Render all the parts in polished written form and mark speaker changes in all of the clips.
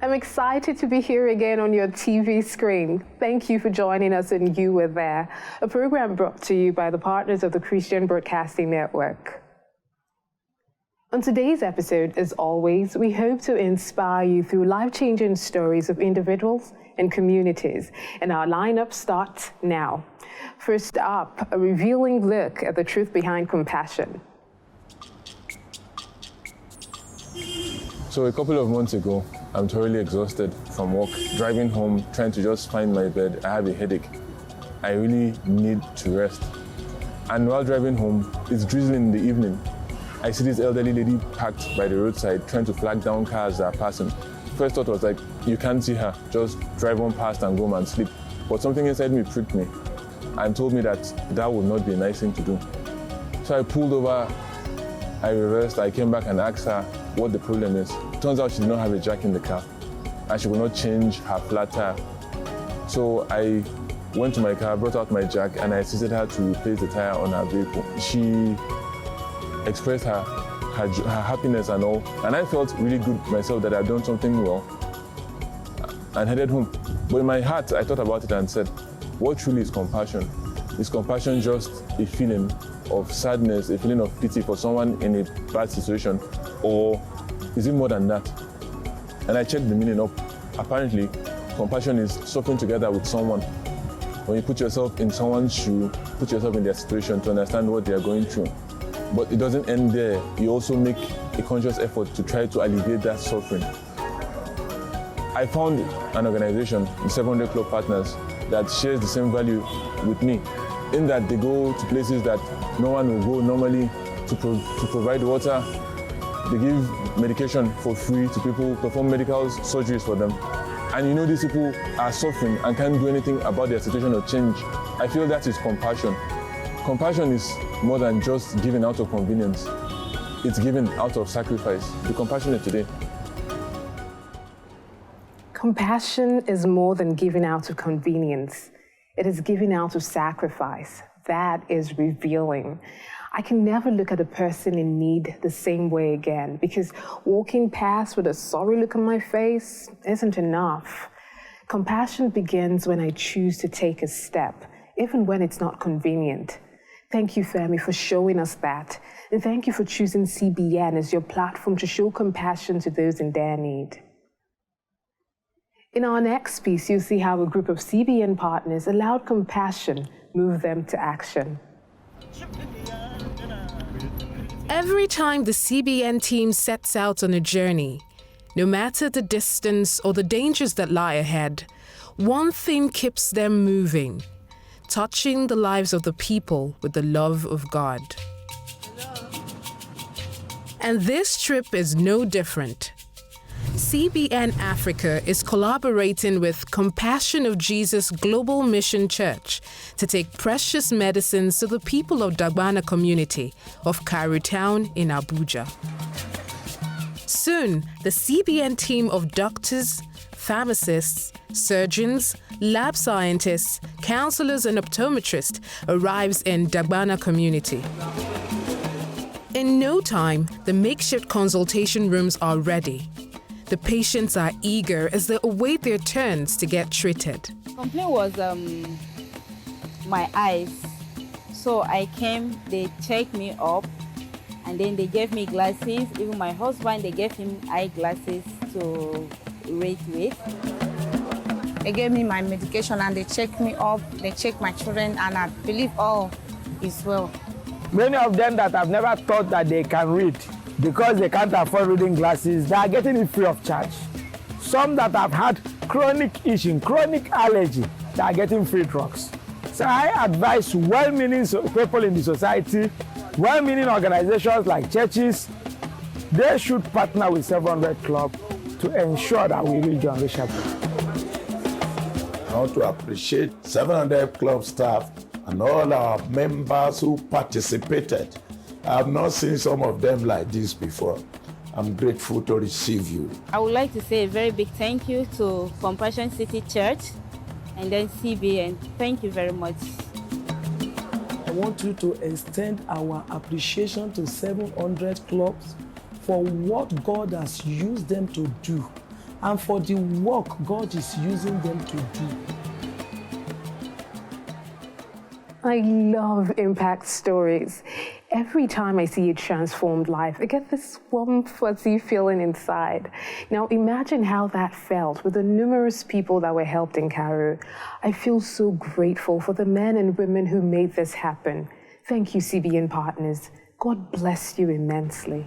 Speaker 1: I'm excited to be here again on your TV screen. Thank you for joining us in You Were There, a program brought to you by the partners of the Christian Broadcasting Network. On today's episode, as always, we hope to inspire you through life-changing stories of individuals and communities, and our lineup starts now. First up, a revealing look at the truth behind compassion.
Speaker 2: So a couple of months ago, I'm thoroughly exhausted from work, driving home, trying to just find my bed. I have a headache. I really need to rest. And while driving home, it's drizzling in the evening. I see this elderly lady parked by the roadside, trying to flag down cars that are passing. First thought was like, you can't see her, just drive on past and go home and sleep. But something inside me pricked me and told me that that would not be a nice thing to do. So I pulled over, I reversed, I came back and asked her what the problem is. Turns out she did not have a jack in the car and she could not change her flat tire. So I went to my car, brought out my jack, and I assisted her to replace the tire on her vehicle. She expressed her happiness and all, and I felt really good myself that I'd done something well and headed home. But in my heart, I thought about it and said, what truly is compassion? Is compassion just a feeling of sadness, a feeling of pity for someone in a bad situation, or is it more than that? And I checked the meaning up. Apparently, compassion is suffering together with someone. When you put yourself in someone's shoe, put yourself in their situation to understand what they are going through. But it doesn't end there. You also make a conscious effort to try to alleviate that suffering. I found an organization, the 700 Club Partners, that shares the same value with me, in that they go to places that no one will go normally to provide water. They give medication for free to people, perform medical surgeries for them. And you know these people are suffering and can't do anything about their situation or change. I feel that is compassion. Compassion is more than just giving out of convenience. It's giving out of sacrifice. Be compassionate today.
Speaker 1: Compassion is more than giving out of convenience. It is giving out of sacrifice. That is revealing. I can never look at a person in need the same way again, because walking past with a sorry look on my face isn't enough. Compassion begins when I choose to take a step, even when it's not convenient. Thank you, Femi, for showing us that. And thank you for choosing CBN as your platform to show compassion to those in their need. In our next piece, you'll see how a group of CBN partners allowed compassion move them to action.
Speaker 3: Every time the CBN team sets out on a journey, no matter the distance or the dangers that lie ahead, one thing keeps them moving: touching the lives of the people with the love of God. And this trip is no different. CBN Africa is collaborating with Compassion of Jesus Global Mission Church to take precious medicines to the people of Dagbana community of Karu town in Abuja. Soon, the CBN team of doctors, pharmacists, surgeons, lab scientists, counselors, and optometrists arrives in Dagbana community. In no time, the makeshift consultation rooms are ready. The patients are eager as they await their turns to get treated.
Speaker 4: Complaint was my eyes. So I came, they checked me up, and then they gave me glasses. Even my husband, they gave him eyeglasses to read with.
Speaker 5: They gave me my medication and they checked me up, they checked my children, and I believe all is well.
Speaker 6: Many of them that have never thought that they can read, because they can't afford reading glasses, they are getting it free of charge. Some that have had chronic itching, chronic allergy, they are getting free drugs. So I advise well-meaning people in the society, well-meaning organizations like churches, they should partner with 700 Club to ensure that we reach the unreachable.
Speaker 7: I want to appreciate 700 Club staff and all our members who participated. I have not seen some of them like this before. I'm grateful to receive you.
Speaker 4: I would like to say a very big thank you to Compassion City Church and then CBN. Thank you very much.
Speaker 8: I want you to extend our appreciation to 700 clubs for what God has used them to do. and for the work God is using them to do.
Speaker 1: I love impact stories. Every time I see a transformed life, I get this warm, fuzzy feeling inside. Now imagine how that felt with the numerous people that were helped in Karu. I feel so grateful for the men and women who made this happen. Thank you, CBN partners. God bless you immensely.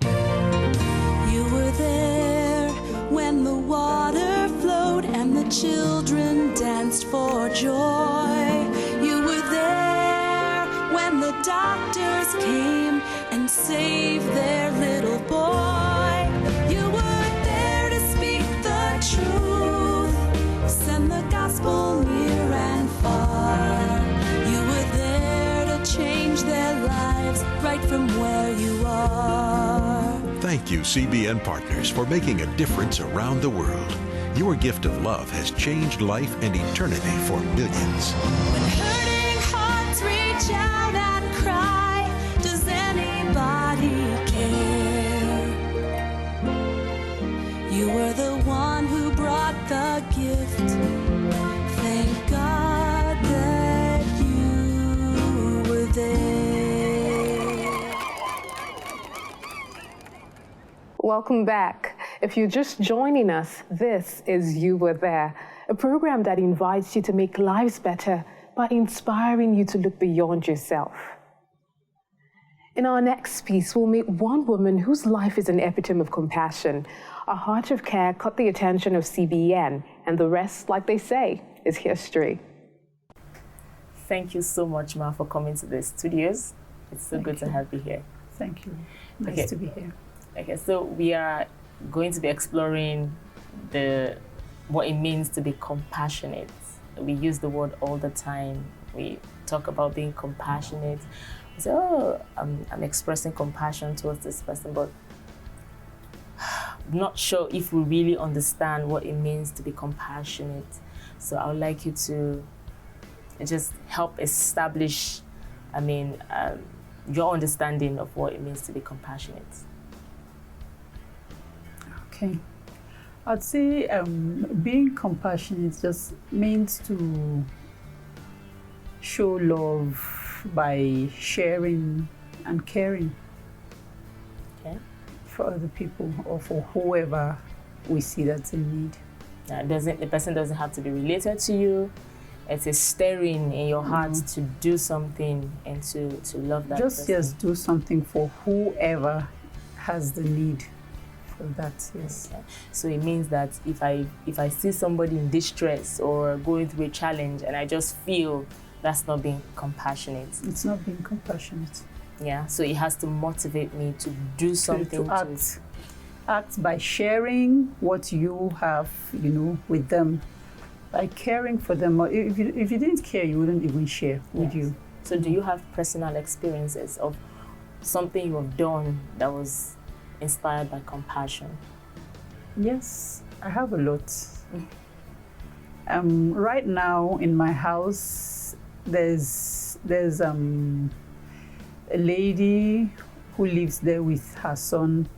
Speaker 9: You were there when the water flowed and the children danced for joy. You were there when the doctors came and saved their little boy. You were there to speak the truth, send the gospel near and far. You were there to change their lives right from where you are.
Speaker 10: Thank you, CBN partners, for making a difference around the world. Your gift of love has changed life and eternity for millions.
Speaker 9: When hurting hearts reach out and cry, does anybody care? You were the one who brought the gift. Thank God that you were there.
Speaker 1: Welcome back. If you're just joining us, this is You Were There, a program that invites you to make lives better by inspiring you to look beyond yourself. In our next piece, we'll meet one woman whose life is an epitome of compassion. A heart of care caught the attention of CBN, and the rest, like they say, is history.
Speaker 11: Thank you so much, Ma, for coming to the studios. It's so good to have you here.
Speaker 12: Thank you. Nice to be here.
Speaker 11: Okay, so we are going to be exploring what it means to be compassionate. We use the word all the time. We talk about being compassionate. We say, oh, I'm expressing compassion towards this person, but I'm not sure if we really understand what it means to be compassionate. So I would like you to just help establish, your understanding of what it means to be compassionate.
Speaker 12: Okay. I'd say being compassionate just means to show love by sharing and caring for other people or for whoever we see that's in need.
Speaker 11: The person doesn't have to be related to you. It's a stirring in your heart to do something and to love that person.
Speaker 12: Just do something for whoever has the need. That, yes.
Speaker 11: Okay. So it means that if I see somebody in distress or going through a challenge and I just feel, that's not being compassionate.
Speaker 12: It's not being compassionate.
Speaker 11: Yeah. So it has to motivate me to do something.
Speaker 12: To act by sharing what you have, with them, by caring for them. If you didn't care, you wouldn't even share, would you?
Speaker 11: So do you have personal experiences of something you have done that was inspired by compassion?
Speaker 12: Yes, I have a lot. Right now in my house, there's a lady who lives there with her son.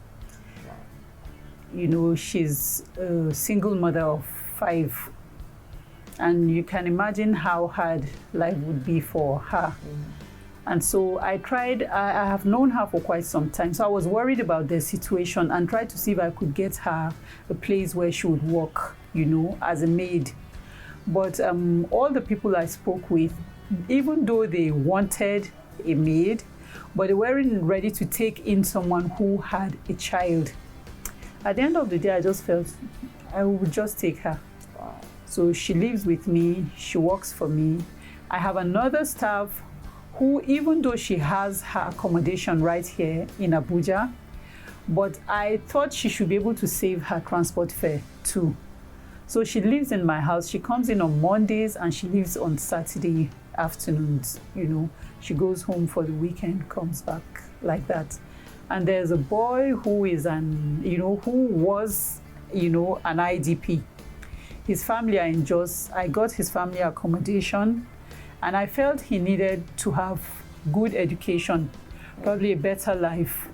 Speaker 12: She's a single mother of 5, and you can imagine how hard life would be for her. And so I have known her for quite some time. So I was worried about the situation and tried to see if I could get her a place where she would work, as a maid. But all the people I spoke with, even though they wanted a maid, but they weren't ready to take in someone who had a child. At the end of the day, I just felt I would just take her. So she lives with me, she works for me. I have another staff who, even though she has her accommodation right here in Abuja, but I thought she should be able to save her transport fare too. So she lives in my house. She comes in on Mondays and she leaves on Saturday afternoons. She goes home for the weekend, comes back like that. And there's a boy who is who was, an IDP. His family are in Jos. I got his family accommodation, and I felt he needed to have good education, probably a better life.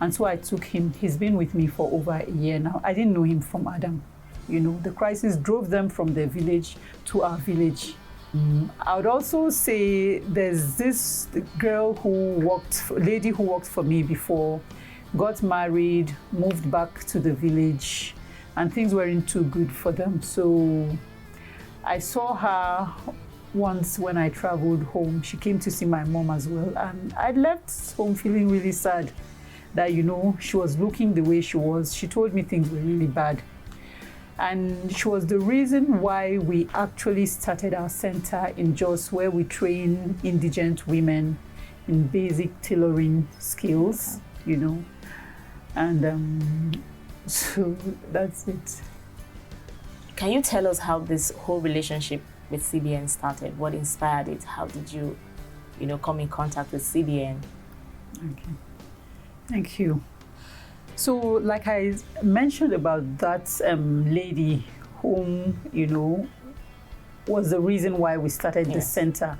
Speaker 12: And so I took him. He's been with me for over a year now. I didn't know him from Adam. You know, the crisis drove them from their village to our village. I would also say there's this girl lady who worked for me before, got married, moved back to the village, and things weren't too good for them. So I saw her once when I traveled home. She came to see my mom as well, and I left home feeling really sad that, you know, she was looking the way she was. She told me things were really bad. And she was the reason why we actually started our center in Jos, where we train indigent women in basic tailoring skills, you know. And so that's it.
Speaker 11: Can you tell us how this whole relationship with CBN started? What inspired it? How did you, come in contact with CBN?
Speaker 12: Okay. Thank you. So, like I mentioned about that lady whom, was the reason why we started the center.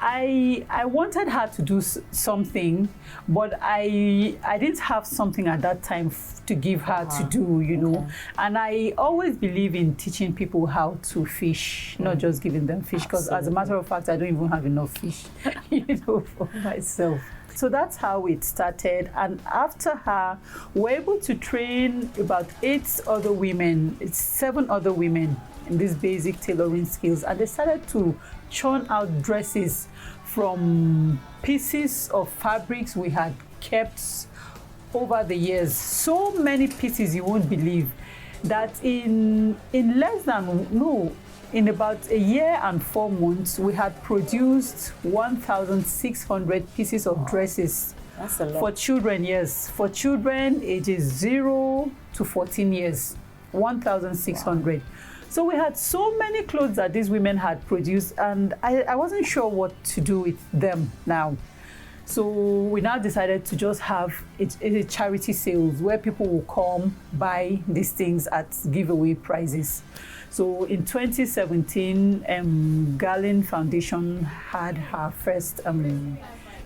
Speaker 12: I wanted her to do something, but I didn't have something at that time to give her to do, Okay. And I always believe in teaching people how to fish, not just giving them fish, because as a matter of fact, I don't even have enough fish, for myself. So that's how it started. And after her, we're able to train about 7 other women in these basic tailoring skills. And they started to churn out dresses from pieces of fabrics we had kept over the years. So many pieces you won't believe that in about a year and 4 months, we had produced 1,600 pieces of dresses.
Speaker 11: That's a lot.
Speaker 12: For children, yes. For children ages 0 to 14 years, 1,600. Wow. So we had so many clothes that these women had produced, and I wasn't sure what to do with them now. So we now decided to just have a charity sales where people will come buy these things at giveaway prices. So in 2017, Garland Foundation had her first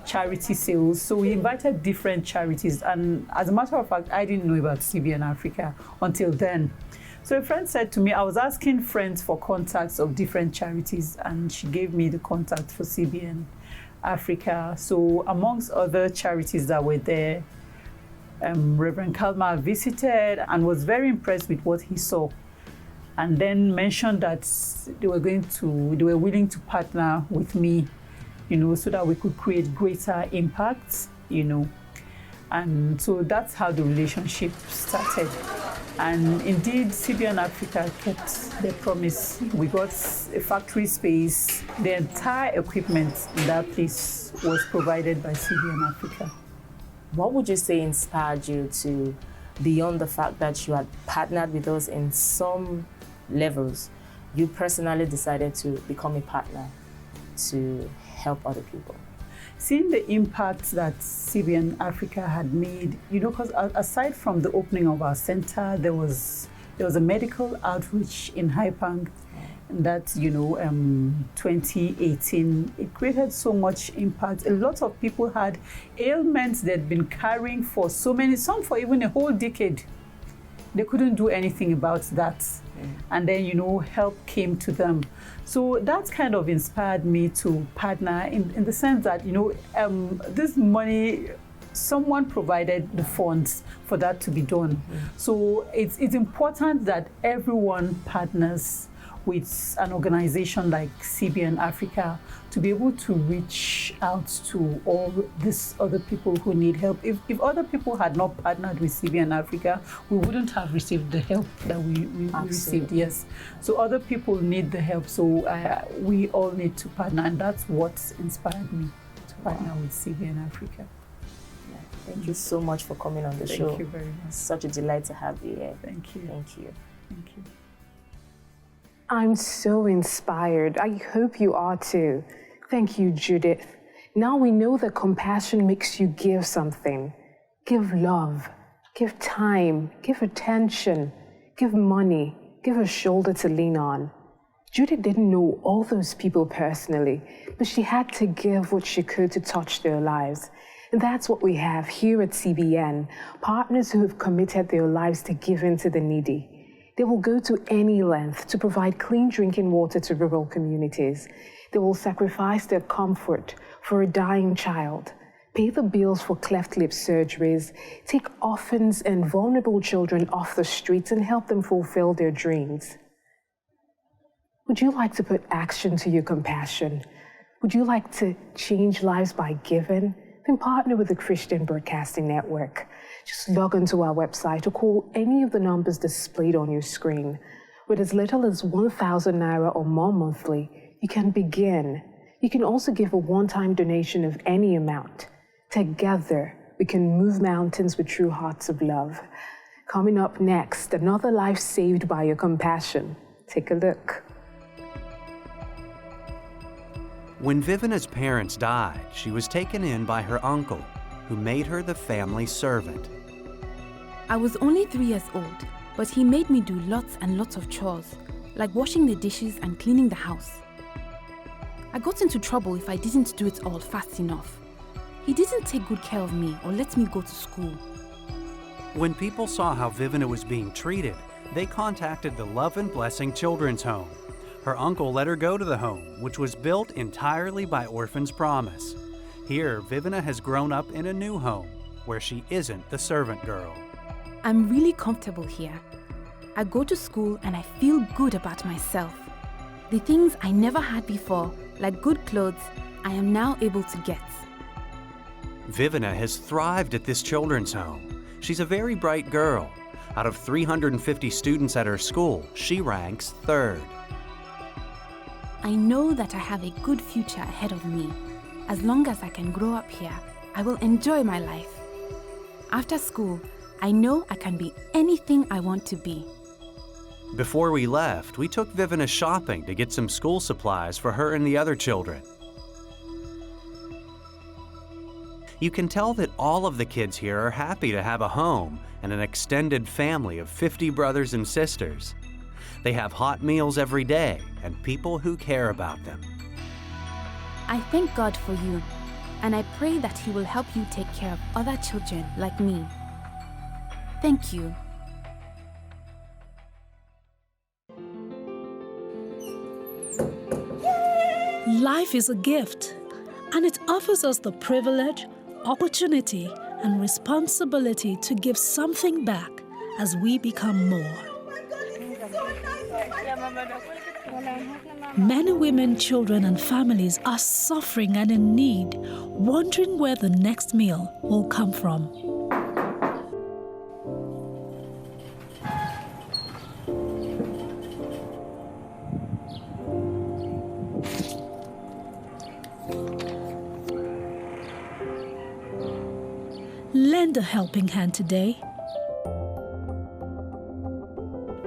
Speaker 12: charity sales. So we invited different charities. And as a matter of fact, I didn't know about CBN Africa until then. So a friend said to me, I was asking friends for contacts of different charities, and she gave me the contact for CBN Africa. So amongst other charities that were there, Reverend Kalma visited and was very impressed with what he saw, and then mentioned that they were willing to partner with me, so that we could create greater impact, And so that's how the relationship started. And indeed, CBN Africa kept their promise. We got a factory space. The entire equipment in that place was provided by CBN Africa.
Speaker 11: What would you say inspired you to, beyond the fact that you had partnered with us in some levels, you personally decided to become a partner to help other people?
Speaker 12: Seeing the impact that CBN Africa had made, because aside from the opening of our center, there was a medical outreach in Haipang that, 2018. It created so much impact. A lot of people had ailments they'd been carrying for some for even a whole decade. They couldn't do anything about that. And then, help came to them. So that kind of inspired me to partner in the sense that, this money, someone provided the funds for that to be done. So it's important that everyone partners with an organization like CBN Africa to be able to reach out to all these other people who need help. If other people had not partnered with CBN Africa, we wouldn't have received the help that we received, yes. So other people need the help, so we all need to partner, and that's what inspired me to partner with CBN Africa.
Speaker 11: Thank you so much for coming on the show.
Speaker 12: Thank you very much.
Speaker 11: It's such a delight to have you here.
Speaker 12: Thank you.
Speaker 11: Thank you.
Speaker 12: Thank you.
Speaker 1: I'm so inspired. I hope you are too. Thank you, Judith. Now we know that compassion makes you give something. Give love, give time, give attention, give money, give a shoulder to lean on. Judith didn't know all those people personally, but she had to give what she could to touch their lives. And that's what we have here at CBN, partners who have committed their lives to giving to the needy. They will go to any length to provide clean drinking water to rural communities. They will sacrifice their comfort for a dying child, pay the bills for cleft lip surgeries, take orphans and vulnerable children off the streets and help them fulfill their dreams. Would you like to put action to your compassion? Would you like to change lives by giving? Then partner with the Christian Broadcasting Network. Just log onto our website or call any of the numbers displayed on your screen. With as little as 1,000 Naira or more monthly, you can begin. You can also give a one-time donation of any amount. Together, we can move mountains with true hearts of love. Coming up next, another life saved by your compassion. Take a look.
Speaker 13: When Vivina's parents died, she was taken in by her uncle, who made her the family servant.
Speaker 14: I was only 3 years old, but he made me do lots and lots of chores, like washing the dishes and cleaning the house. I got into trouble if I didn't do it all fast enough. He didn't take good care of me or let me go to school.
Speaker 13: When people saw how Vivina was being treated, they contacted the Love and Blessing Children's Home. Her uncle let her go to the home, which was built entirely by Orphans Promise. Here, Vivina has grown up in a new home, where she isn't the servant girl.
Speaker 14: I'm really comfortable here. I go to school and I feel good about myself. The things I never had before, like good clothes, I am now able to get.
Speaker 13: Vivina has thrived at this children's home. She's a very bright girl. Out of 350 students at her school, she ranks 3rd.
Speaker 14: I know that I have a good future ahead of me. As long as I can grow up here, I will enjoy my life. After school, I know I can be anything I want to be.
Speaker 13: Before we left, we took Vivina shopping to get some school supplies for her and the other children. You can tell that all of the kids here are happy to have a home and an extended family of 50 brothers and sisters. They have hot meals every day and people who care about them.
Speaker 14: I thank God for you, and I pray that He will help you take care of other children like me. Thank you.
Speaker 15: Life is a gift, and it offers us the privilege, opportunity, and responsibility to give something back as we become more. Many women, children, and families are suffering and in need, wondering where the next meal will come from. Lend a helping hand today.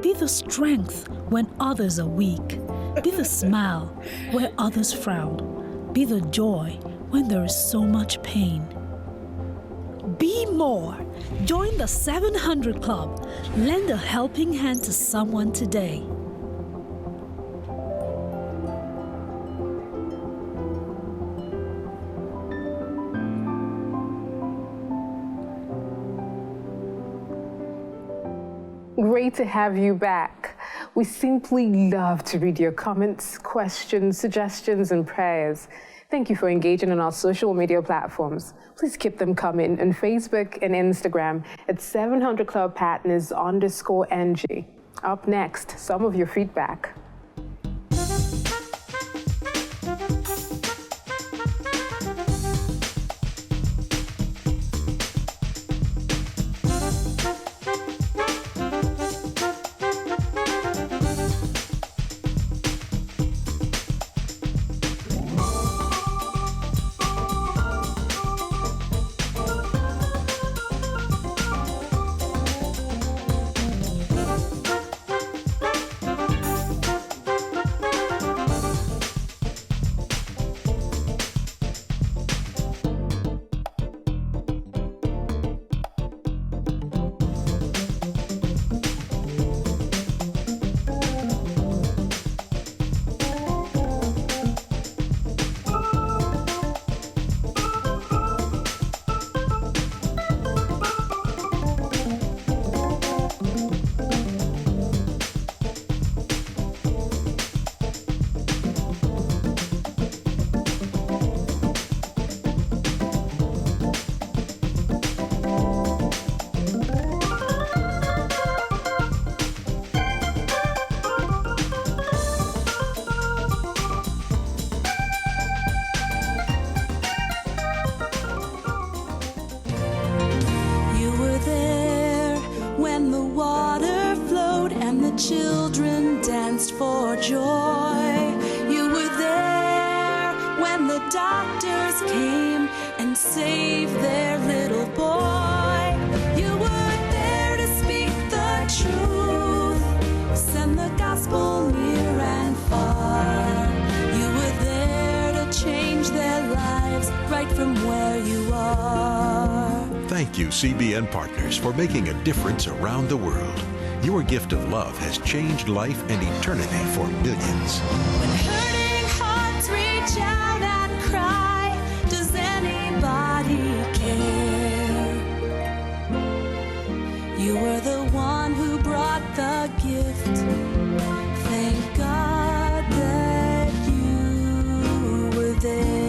Speaker 15: Be the strength when others are weak. Be the smile where others frown. Be the joy when there is so much pain. Be more. Join the 700 Club. Lend a helping hand to someone today.
Speaker 1: Great to have you back. We simply love to read your comments, questions, suggestions, and prayers. Thank you for engaging on our social media platforms. Please keep them coming on Facebook and Instagram at 700 Club Partners _NG. Up next, some of your feedback.
Speaker 9: children danced for joy. You were there when the doctors came and saved their little boy. You were there to speak the truth, send the gospel near and far. You were there to change their lives right from where you are.
Speaker 10: Thank you, CBN Partners, for making a difference around the world. Your gift of love has changed life and eternity for millions.
Speaker 9: When hurting hearts reach out and cry, does anybody care? You were the one who brought the gift. Thank God that you were there.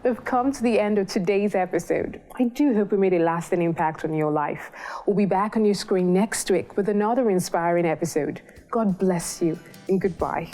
Speaker 1: We've come to the end of today's episode. I do hope we made a lasting impact on your life. We'll be back on your screen next week with another inspiring episode. God bless you and goodbye.